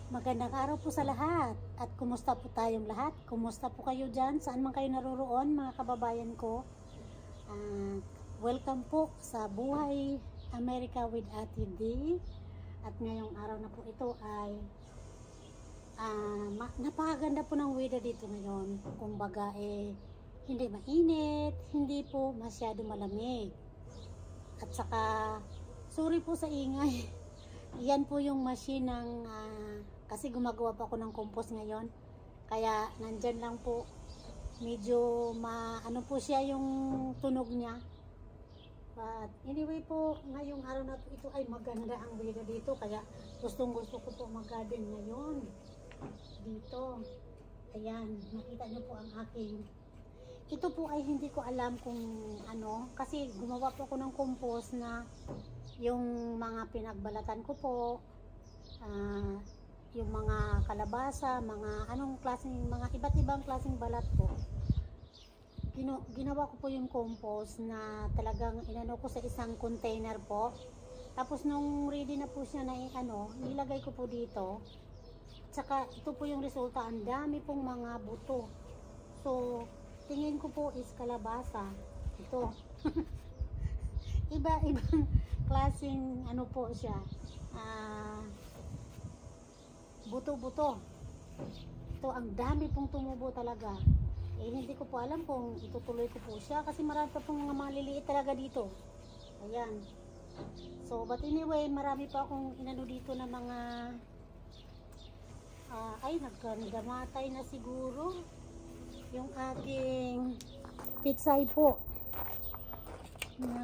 Magandang araw po sa lahat at kumusta po tayong lahat? Kumusta po kayo dyan? Saan man kayo naroroon mga kababayan ko? Welcome po sa Buhay Amerika with Ate D. At ngayong araw na po ito ay napakaganda po ng weather dito ngayon. Kumbaga hindi mainit, hindi po masyado malamig. At saka sorry po sa ingay. Yan po yung machine ng kasi gumagawa pa ako ng compost ngayon. Kaya nandyan lang po. Medyo ano po siya yung tunog niya. But anyway po, ngayong araw na po ito ay maganda ang weather dito. Kaya gusto ko po mag-garden ngayon. Dito. Ayan, nakita niyo po ang aking. Ito po ay hindi ko alam kung ano. Kasi gumawa po ako ng compost na yung mga pinagbalatan ko po. Yung mga kalabasa, mga mga iba't ibang klaseng balat po. Ginawa ko po yung compost na talagang inano ko sa isang container po. Tapos nung ready na po siya na nilagay ko po dito. Tsaka ito po yung resulta, ang dami pong mga buto. So, tingin ko po is kalabasa. Ito. Iba-ibang klaseng po siya. Buto-buto. Ito, ang dami pong tumubo talaga. Hindi ko po alam kung itutuloy ko po siya kasi marami pa pong mga maliliit talaga dito. Ayan. So, but anyway, marami pa akong inano dito na mga naggamatay na siguro yung aking pitsay po na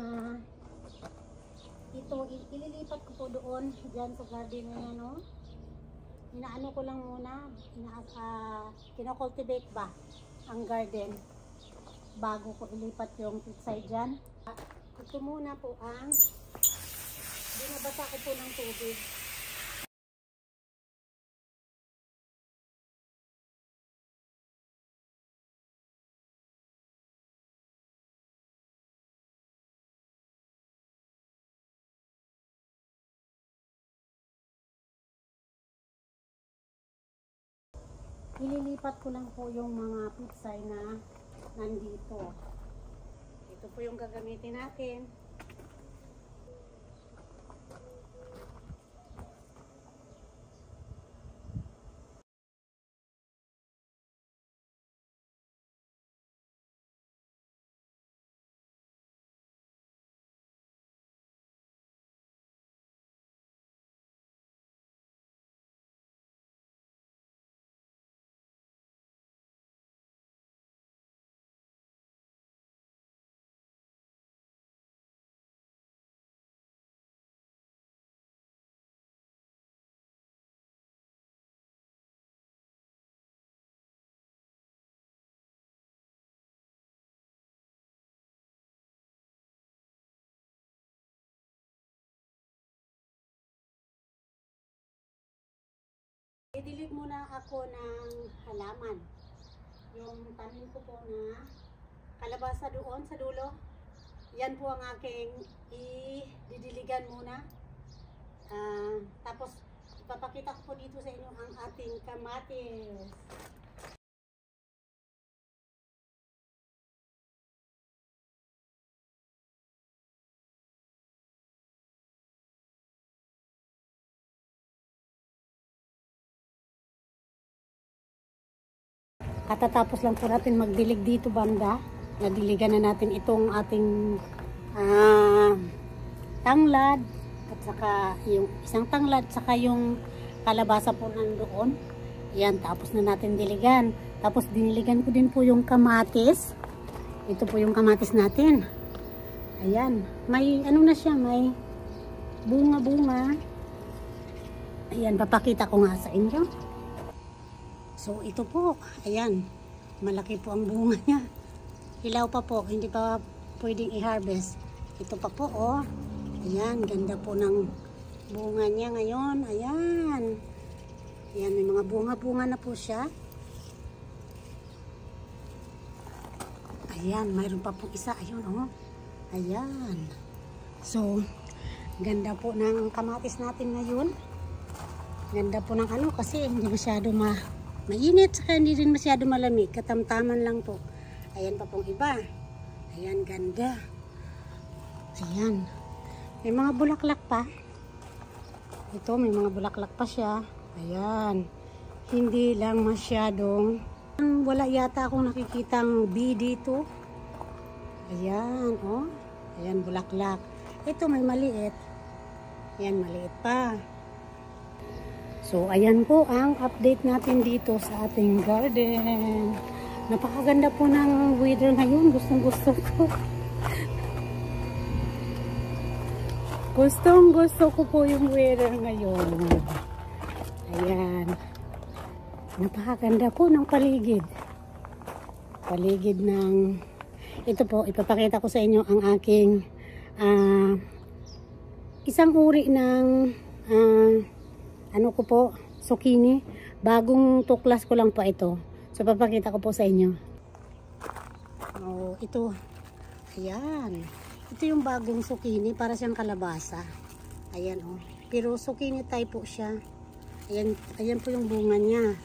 ito, ililipat ko po doon dyan sa garden na yan, no? Inaano ko lang muna, kinocultivate ba ang garden bago ko ilipat yung pitsay dyan. Ito muna po ang binabasa ko po ng tubig. Ililipat ko lang po yung mga pitsay na nandito. Ito po yung gagamitin natin. I-delete muna ako ng halaman. Yung tanim ko po na kalabasa doon sa dulo. Yan po ang aking i-didiligan muna. Tapos ipapakita ko po dito sa inyo ang ating kamatis. Katatapos lang po natin magdilig dito banda. Nadiligan na natin itong ating tanglad at saka yung isang tanglad saka yung kalabasa po nandoon. Yan, tapos na natin diligan. Tapos diniligan ko din po yung kamatis. Ito po yung kamatis natin. Ayan, may na siya, may bunga-bunga. Ayan, papakita ko nga sa inyo. So, ito po, ayan, malaki po ang bunga niya. Hilaw pa po, hindi pa pwedeng i-harvest. Ito pa po, oh. Ayan, ganda po ng bunga niya ngayon. Ayan. Ayan, may mga bunga-bunga na po siya. Ayan, mayroon pa po isa. Ayun, oh. Ayan. So, ganda po ng kamatis natin ngayon. Ganda po ng ano kasi hindi masyado mainit, saka hindi rin masyado malamig. Katamtaman lang po. Ayan pa pong iba. Ayan, ganda. Ayan. May mga bulaklak pa. Ito, may mga bulaklak pa siya. Ayan. Hindi lang masyadong wala yata akong nakikitang bee dito. Ayan, oh. Ayan, bulaklak. Ito, may maliit. Ayan, maliit pa. So, ayan po ang update natin dito sa ating garden. Napakaganda po ng weather ngayon. Gustong-gusto ko. Gustong-gusto ko po yung weather ngayon. Ayan. Napakaganda po ng paligid. Paligid ng... Ito po, ipapakita ko sa inyo ang aking isang uri ng ano ko po, zucchini. Bagong tuklas ko lang po ito. So, papakita ko po sa inyo. Oh, ito. Ayan. Ito yung bagong zucchini. Para siyang kalabasa. Ayan, oh. Pero zucchini type po siya. Ayan, ayan po yung bunga niya.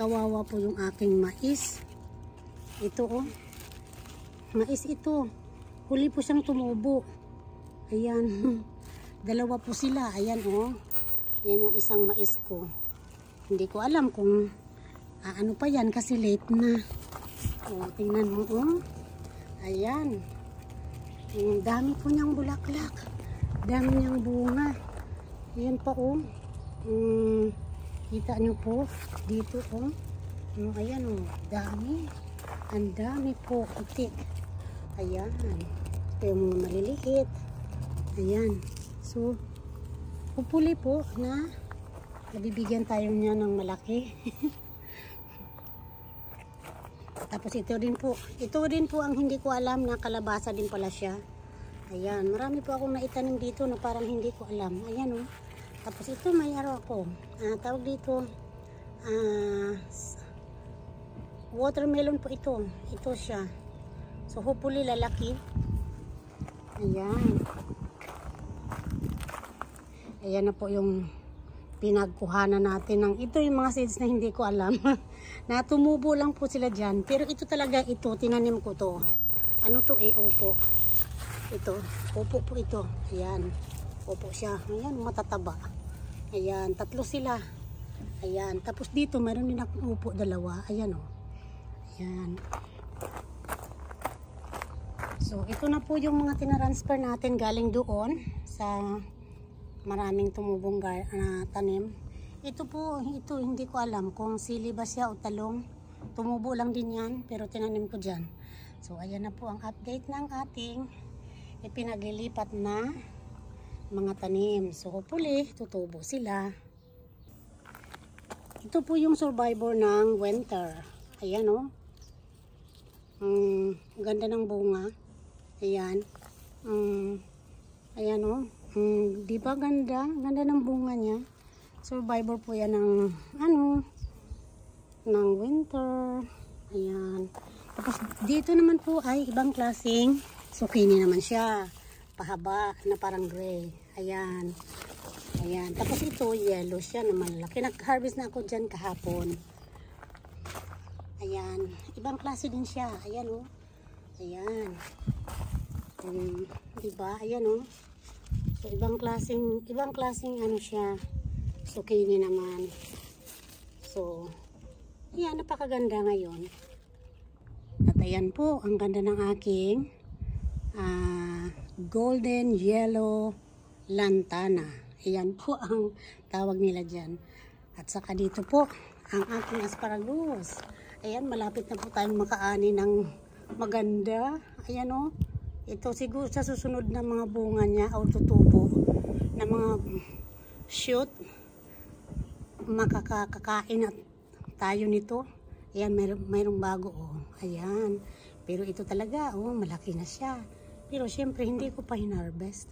Kawawa po yung aking mais. Ito, oh. Mais ito. Huli po siyang tumubo. Ayan. Dalawa po sila. Ayan, oh. Ayan yung isang mais ko. Hindi ko alam kung ano pa yan kasi late na. O, tingnan mo, oh. Ayan. Ang dami po niyang bulaklak. Dami niyang bunga. Ayan pa, oh. Kita nyo po. Dito, oh. Ayan, oh. Dami. Ang dami po. Itik. Ayan. Ito yung mga maliliit. Ayan. So, hopefully po na nabibigyan tayo niya ng malaki. Tapos ito din po ang hindi ko alam na kalabasa din pala siya. Ayan, marami po akong naitanim dito na parang hindi ko alam. Ayan, oh. Tapos ito may araw ako. Tawag dito watermelon po ito. Ito siya. So hopefully lalaki. Ayan. Ayan na po yung pinagkuhanan natin ng ito yung mga seeds na hindi ko alam. Na tumubo lang po sila dyan. Pero ito talaga, ito, tinanim ko to. Ano to eh, upo. Ito, upo po ito. Ayan, upo siya. Ayan, matataba. Ayan, tatlo sila. Ayan, tapos dito, mayroon din akong upo, dalawa. Ayan, oh. Ayan. So, ito na po yung mga tinransfer natin galing doon sa maraming tumubong tanim. Ito po, ito hindi ko alam kung sili ba siya o talong. Tumubo lang din yan, pero tinanim ko dyan. So, ayan na po ang update ng ating ipinaglilipat na mga tanim. So, hopefully, tutubo sila. Ito po yung survivor ng winter. Ayan, oh. Ganda ng bunga. Ayan. Ayan, oh. Di ba ganda? Ganda ng bunga niya. Survivor po yan ng ng winter. Ayan. Tapos dito naman po ay ibang klaseng zucchini naman siya. Pahaba na parang gray. Ayan. Ayan. Tapos ito yellow siya naman laki. Nag-harvest na ako dyan kahapon. Ayan. Ibang klase din siya. Ayan, oh. Ayan. Diba? Ayan, oh. So, ibang klaseng ano siya, zucchini naman. So, ayan, napakaganda ngayon. At ayan po, ang ganda ng aking golden yellow lantana. Ayan po ang tawag nila dyan. At saka dito po, ang aking asparagus. Ayan, malapit na po tayong makaani ng maganda. Ayan, oh. Ito siguro sa susunod na mga bunga niya o tutubo na mga shoot, makakakain at tayo nito. Ayan, mayroong bago, oh. Ayan. Pero ito talaga, oh, malaki na siya. Pero syempre hindi ko pa hinarvest.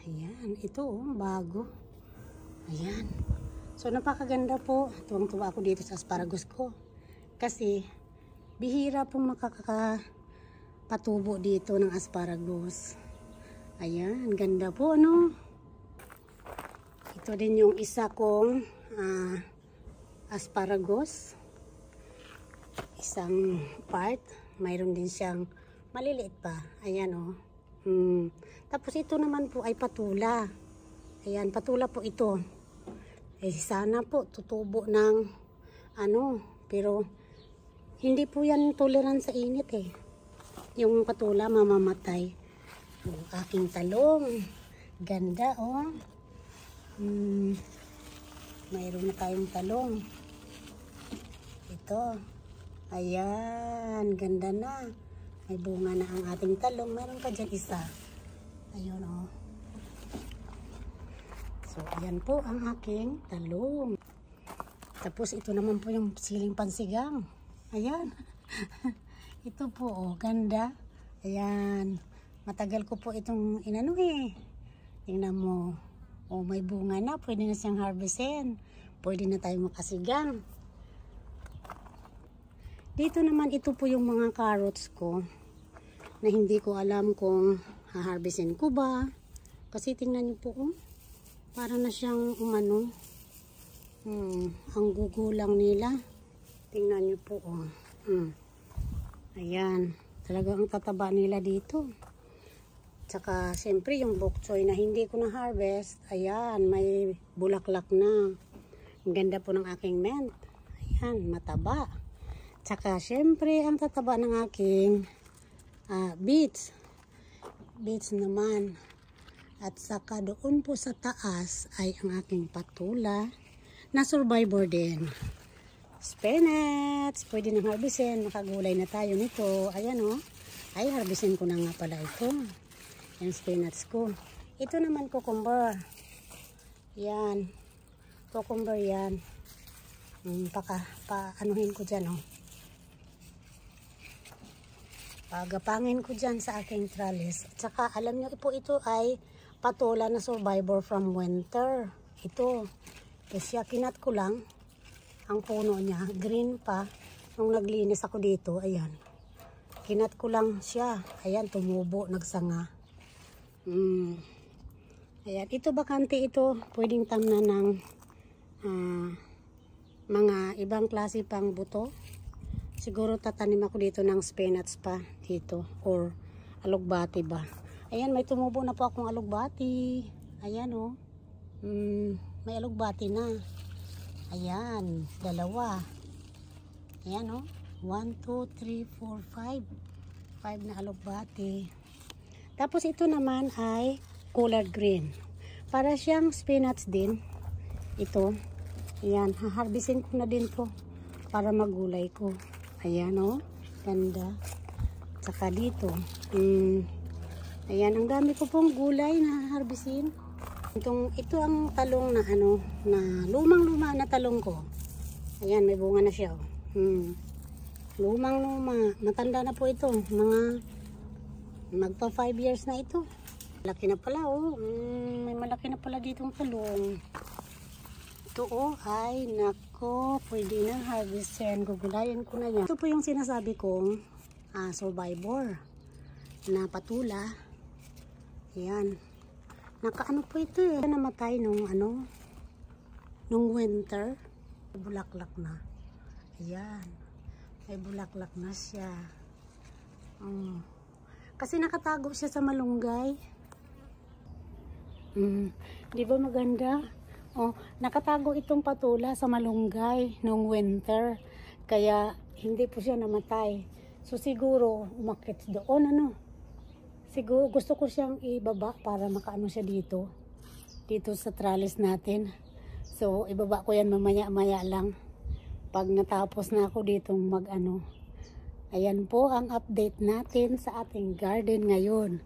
Ayan, ito, oh, bago. Ayan. So napakaganda po. Tuwang-tuwa ako dito sa asparagus ko. Kasi bihira pong makakapatubo dito ng asparagus. Ayan, ganda po, ano? Ito Ito din yung isa kong asparagus. Isang part. Mayroon din siyang maliliit pa. Ayan o. Tapos ito naman po ay patula. Ayan, patula po ito. Eh sana po tutubo ng pero hindi po yan tolerant sa init eh. Yung patula mamamatay. Ang aking talong. Ganda oh. Mayroon na tayong talong. Ito. Ayan, ganda na. May bunga na ang ating talong. Mayroon pa dyan isa. Ayun oh. So, ayan po ang aking talong. Tapos, ito naman po yung siling pansigang. Ayan. Ito po, oh, ganda. Ayan. Matagal ko po itong inano eh. Tingnan mo. Oh, may bunga na. Pwede na siyang harvestin. Pwede na tayong makasigang. Dito naman, ito po yung mga carrots ko. Na hindi ko alam kung haharvestin ko ba. Kasi tingnan niyo po, oh. Para na siyang umano. Ang gugulang nila. Tingnan niyo po, oh. Ayan. Talagang ang tataba nila dito. Tsaka, siyempre, yung bok choy na hindi ko na-harvest, ayan, may bulaklak na. Ang ganda po ng aking mint. Ayan, mataba. Tsaka, siyempre, ang tataba ng aking beets. Beets naman. At saka, doon po sa taas ay ang aking patula na survivor din. Spinach. Pwede nang harvestin. Makagulay na tayo nito. Ayan o. Ay, harvestin ko na nga pala ito. Yung spinach ko. Ito naman cucumber. Yan. Cucumber yan. Anuhin ko dyan, oh. Pagapangin ko dyan sa aking trellis. At saka, alam nyo po, ito ay patula na survivor from winter. Ito. Kasi kinat ko lang. Ang puno niya. Green pa. Nung naglinis ako dito, ayan. Kinat ko lang siya. Ayan, tumubo, nagsanga. Ayan, ito bakante ito. Pwedeng tamnan ng mga ibang klase pang buto. Siguro tatanim ako dito ng spinach pa dito. Or alugbati ba. Ayan, may tumubo na po akong alugbati. Ayan oh. May alugbati na. Ayan, dalawa. Ayan oh. 1, 2, 3, 4, 5. 5 na alugbati. Tapos ito naman ay collard green. Para siyang spinach din. Ito. Ayan, haharbisin ko na din to para magulay ko. Ayan o. Ganda. Tsaka dito. Ayan, ang dami ko pong gulay na haharbisin. Ito ang talong na na lumang-luma na talong ko. Ayan, may bunga na siya. Lumang-luma. Matanda na po ito. Mga magpa 5 years na ito. Malaki na pala oh. May malaki na pala ditong talong. Ito oh ay nako, pwede na harvestin. Gugulayan ko na yan. Ito po yung sinasabi kong survivor na patula. Ayan. Nakaano po ito eh. Namatay nung nung winter. Bulaklak na. Ayan. May bulaklak na siya. Kasi nakatago siya sa malunggay. Di ba maganda? Oh, nakatago itong patula sa malunggay nung winter. Kaya hindi po siya namatay. So siguro umakyat doon Siguro gusto ko siyang ibaba para makaano siya dito. Dito sa trellis natin. So ibaba ko yan mamaya-maya lang. Pag natapos na ako ditong Ayan po ang update natin sa ating garden ngayon.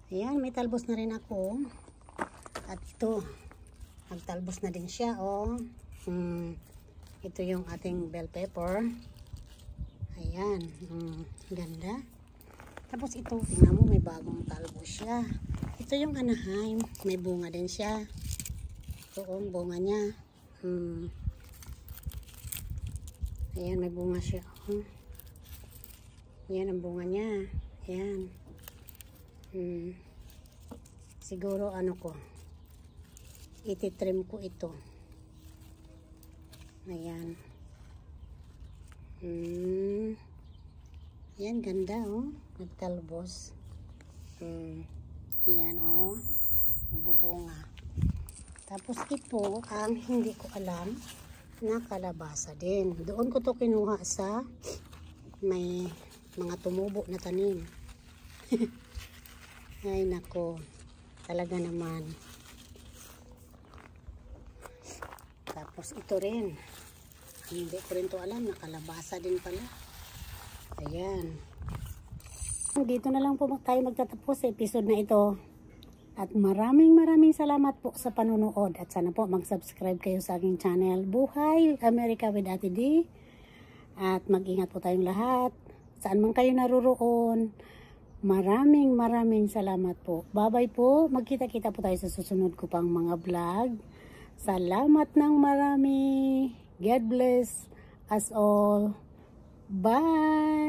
Ayan, may talbos na rin ako. At ito, nagtalbos na din siya, oh. Ito yung ating bell pepper. Ayan, ganda. Tapos ito, tingnan mo, may bagong talbos siya. Ito yung Anaheim, may bunga din siya. Ito ang bunga niya. Ayan, may bunga siya. Ayan ang bunga niya. Ayan. Siguro Ititrim ko ito. Ayan. Yan, ganda oh. Nagtalbos. Yan oh. Bubunga. Tapos ito, ang hindi ko alam, na kalabasa din. Doon ko to kinuha sa may mga tumubo na tanim. Ay nako, talaga naman. Tapos ito rin, hindi ko rin to alam, nakalabasa din pala. Ayan. Dito na lang po tayo magtatapos sa episode na ito. At maraming salamat po sa panonood. At sana po mag-subscribe kayo sa aking channel, Buhay America with Ate D. At mag-ingat po tayong lahat. Saan man kayo naruroon. Maraming salamat po. Bye-bye po. Magkita-kita po tayo sa susunod ko pang mga vlog. Salamat ng marami. God bless us all. Bye!